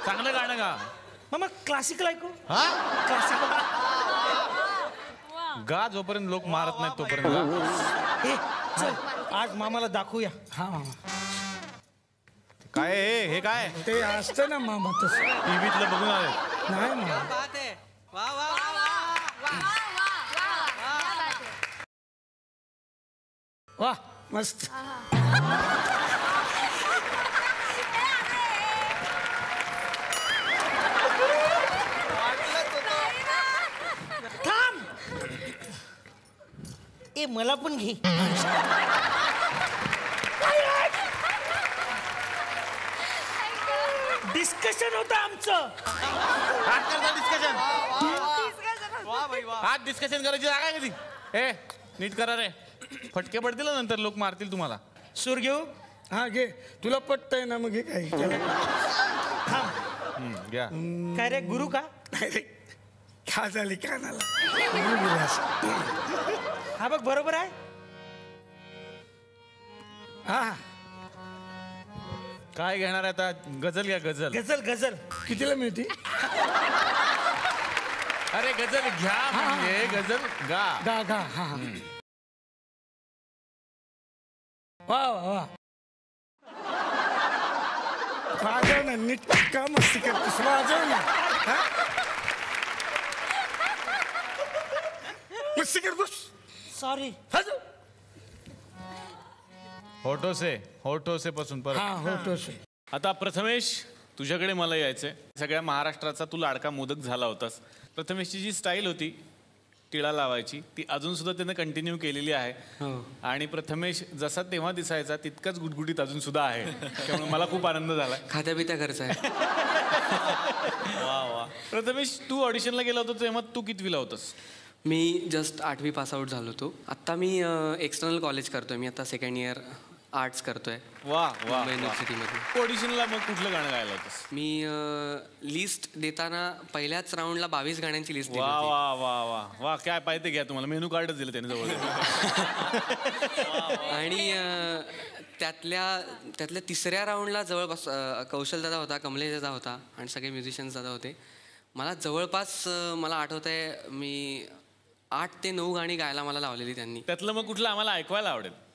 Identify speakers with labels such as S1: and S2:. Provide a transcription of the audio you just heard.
S1: चांगलं गाणं गा.
S2: मग क्लासिकल ऐकू.
S1: हा
S2: क्लासिकल
S1: गा, जोपर्यंत लोक मारत नाहीत तोपर्यंत गा.
S2: ए चल आज मामाला दाखवूया. हा मामा
S1: काय हे काय
S2: ते असतं ना मामा तसं
S1: टीव्हीतलं बघून आले.
S2: नाही मामा. वा मस्त. थांब. ए मला पण घे. डिस्कशन होतं आमचं.
S1: डिस्कशन आज डिस्कशन करायची जागा आहे कधी. ए नीट करा रे, फटके पडतील नंतर, लोक मारतील तुम्हाला.
S2: सूर घेऊ.
S3: हा घे, तुला पटतंय ना मग हे काही.
S2: थांब.
S1: घ्या.
S2: काय रे गुरु का.
S3: खा झाली कानाला.
S2: हा बघ बरोबर आहे.
S3: हा
S1: काय घेणार आहे आता. गझल घ्या, गझल.
S2: गझल गझल
S3: कितीला मिळते.
S1: अरे गझल घ्या म्हणजे गझल गा.
S3: गा गा. हा वा वा वा. वाजव ना नीट. का मस्ती करतेस. वाजव ना. मस्ती कर बस.
S2: सॉरी.
S1: होठो से पासून परत.
S3: हा होतो.
S1: आता प्रथमेश, तुझ्याकडे मला यायचंय. सगळ्या महाराष्ट्राचा तू लाडका मोदक झाला होतास. प्रथमेशची जी स्टाईल होती टिळा लावायची, ती अजून सुद्धा त्यानं कंटिन्यू केलेली आहे. आणि प्रथमेश जसा तेव्हा दिसायचा तितकाच गुटगुटीत अजून सुद्धा आहे. त्यामुळे मला खूप आनंद झाला.
S4: खात्यापित्या खर्च आहे.
S1: वा वा. प्रथमेश, तू ऑडिशनला गेला होता तेव्हा तू कितवीला होतास.
S4: मी जस्ट 8वी पासआउट झालो होतो. आत्ता मी एक्सटर्नल कॉलेज करतोय. मी आता सेकंड इयर आर्ट्स करतोय.
S1: वा वा.
S4: मुंबई युनिव्हर्सिटीमध्ये.
S1: ऑडिशनला मग कुठलं गाणं गायला होतंस.
S4: मी लिस्ट देताना पहिल्याच राऊंडला 22 गाण्यांची लिस्ट दिली
S1: वा
S4: होती.
S1: वा वा वा वा. काय पाहिजे घ्या, तुम्हाला मेनू कार्डच दिलं त्याने जवळ.
S4: आणि त्यातल्या तिसऱ्या राऊंडला जवळपास कौशल दादा होता, कमलेश दादा होता आणि सगळे म्युझिशियन्स दादा होते. मला जवळपास मला आठवत आहे मी 8 ते 9 गाणी गायला मला लावलेली त्यांनी.
S1: त्यातलं मग कुठलं आम्हाला ऐकवायला आवडेल.